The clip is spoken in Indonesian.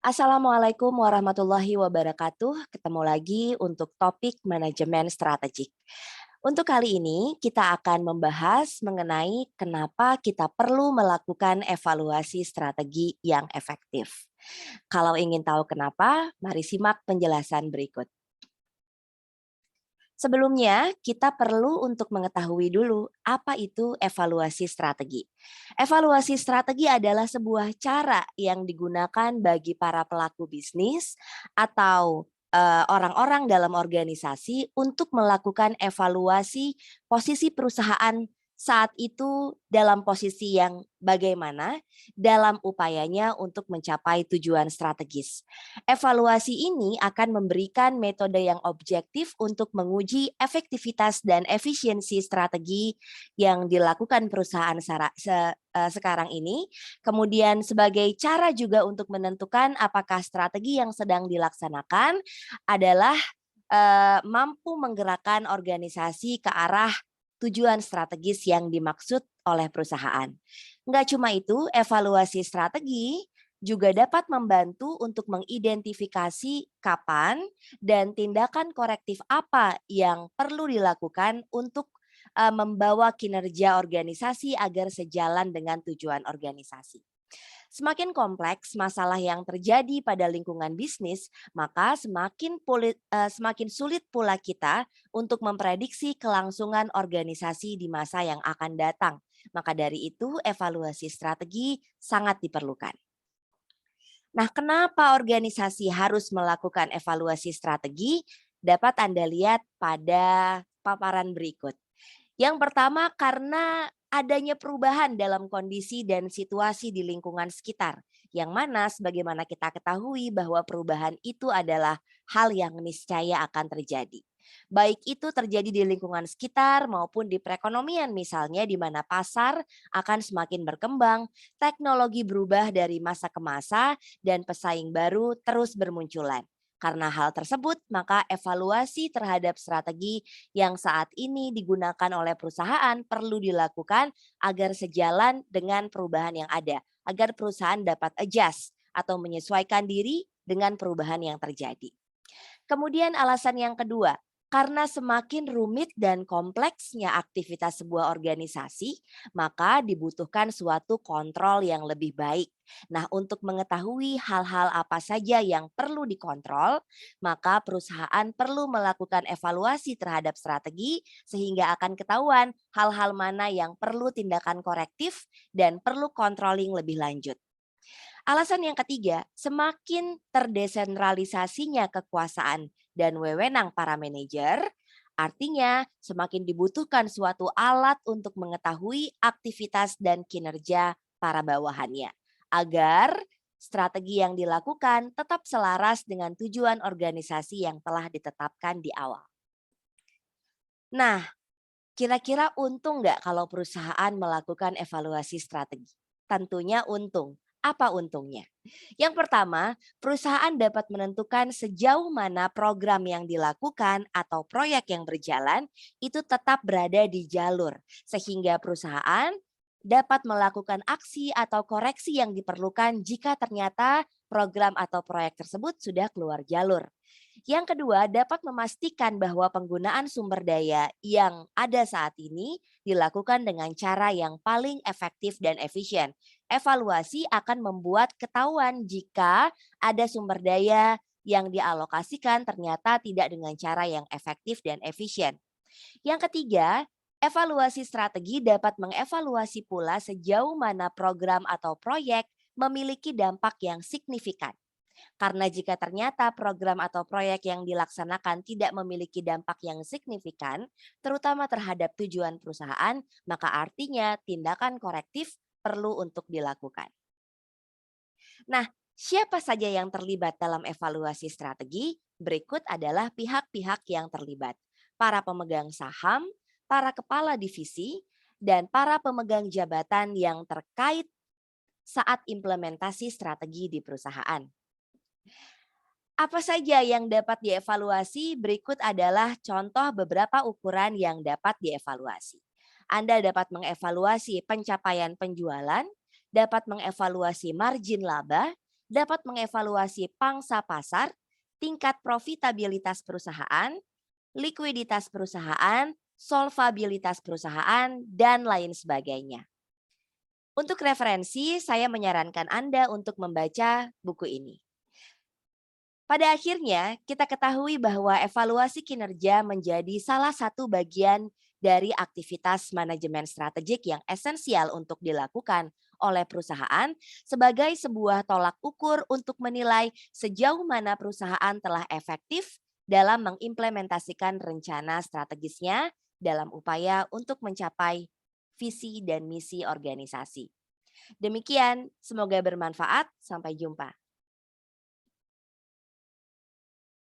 Assalamualaikum warahmatullahi wabarakatuh. Ketemu lagi untuk topik manajemen strategik. Untuk kali ini kita akan membahas mengenai kenapa kita perlu melakukan evaluasi strategi yang efektif. Kalau ingin tahu kenapa, mari simak penjelasan berikut. Sebelumnya, kita perlu untuk mengetahui dulu apa itu evaluasi strategi. Evaluasi strategi adalah sebuah cara yang digunakan bagi para pelaku bisnis atau orang-orang dalam organisasi untuk melakukan evaluasi posisi perusahaan saat itu dalam posisi yang bagaimana dalam upayanya untuk mencapai tujuan strategis. Evaluasi ini akan memberikan metode yang objektif untuk menguji efektivitas dan efisiensi strategi yang dilakukan perusahaan sekarang ini. Kemudian sebagai cara juga untuk menentukan apakah strategi yang sedang dilaksanakan adalah mampu menggerakkan organisasi ke arah tujuan strategis yang dimaksud oleh perusahaan. Enggak cuma itu, evaluasi strategi juga dapat membantu untuk mengidentifikasi kapan dan tindakan korektif apa yang perlu dilakukan untuk membawa kinerja organisasi agar sejalan dengan tujuan organisasi. Semakin kompleks masalah yang terjadi pada lingkungan bisnis, maka semakin sulit pula kita untuk memprediksi kelangsungan organisasi di masa yang akan datang. Maka dari itu, evaluasi strategi sangat diperlukan. Nah, kenapa organisasi harus melakukan evaluasi strategi? Dapat Anda lihat pada paparan berikut. Yang pertama karena adanya perubahan dalam kondisi dan situasi di lingkungan sekitar. Yang mana sebagaimana kita ketahui bahwa perubahan itu adalah hal yang niscaya akan terjadi. Baik itu terjadi di lingkungan sekitar maupun di perekonomian misalnya di mana pasar akan semakin berkembang, teknologi berubah dari masa ke masa dan pesaing baru terus bermunculan. Karena hal tersebut, maka evaluasi terhadap strategi yang saat ini digunakan oleh perusahaan perlu dilakukan agar sejalan dengan perubahan yang ada, agar perusahaan dapat adjust atau menyesuaikan diri dengan perubahan yang terjadi. Kemudian alasan yang kedua, karena semakin rumit dan kompleksnya aktivitas sebuah organisasi, maka dibutuhkan suatu kontrol yang lebih baik. Nah, untuk mengetahui hal-hal apa saja yang perlu dikontrol, maka perusahaan perlu melakukan evaluasi terhadap strategi sehingga akan ketahuan hal-hal mana yang perlu tindakan korektif dan perlu controlling lebih lanjut. Alasan yang ketiga, semakin terdesentralisasinya kekuasaan dan wewenang para manajer, artinya semakin dibutuhkan suatu alat untuk mengetahui aktivitas dan kinerja para bawahannya, agar strategi yang dilakukan tetap selaras dengan tujuan organisasi yang telah ditetapkan di awal. Nah, kira-kira untung nggak kalau perusahaan melakukan evaluasi strategi? Tentunya untung. Apa untungnya? Yang pertama, perusahaan dapat menentukan sejauh mana program yang dilakukan atau proyek yang berjalan itu tetap berada di jalur, sehingga perusahaan dapat melakukan aksi atau koreksi yang diperlukan jika ternyata program atau proyek tersebut sudah keluar jalur. Yang kedua, dapat memastikan bahwa penggunaan sumber daya yang ada saat ini dilakukan dengan cara yang paling efektif dan efisien. Evaluasi akan membuat ketahuan jika ada sumber daya yang dialokasikan ternyata tidak dengan cara yang efektif dan efisien. Yang ketiga, evaluasi strategi dapat mengevaluasi pula sejauh mana program atau proyek memiliki dampak yang signifikan. Karena jika ternyata program atau proyek yang dilaksanakan tidak memiliki dampak yang signifikan, terutama terhadap tujuan perusahaan, maka artinya tindakan korektif perlu untuk dilakukan. Nah, siapa saja yang terlibat dalam evaluasi strategi? Berikut adalah pihak-pihak yang terlibat. Para pemegang saham, para kepala divisi, dan para pemegang jabatan yang terkait saat implementasi strategi di perusahaan. Apa saja yang dapat dievaluasi? Berikut adalah contoh beberapa ukuran yang dapat dievaluasi. Anda dapat mengevaluasi pencapaian penjualan, dapat mengevaluasi margin laba, dapat mengevaluasi pangsa pasar, tingkat profitabilitas perusahaan, likuiditas perusahaan, solvabilitas perusahaan, dan lain sebagainya. Untuk referensi, saya menyarankan Anda untuk membaca buku ini. Pada akhirnya, kita ketahui bahwa evaluasi kinerja menjadi salah satu bagian dari aktivitas manajemen strategik yang esensial untuk dilakukan oleh perusahaan sebagai sebuah tolak ukur untuk menilai sejauh mana perusahaan telah efektif dalam mengimplementasikan rencana strategisnya dalam upaya untuk mencapai visi dan misi organisasi. Demikian, semoga bermanfaat. Sampai jumpa.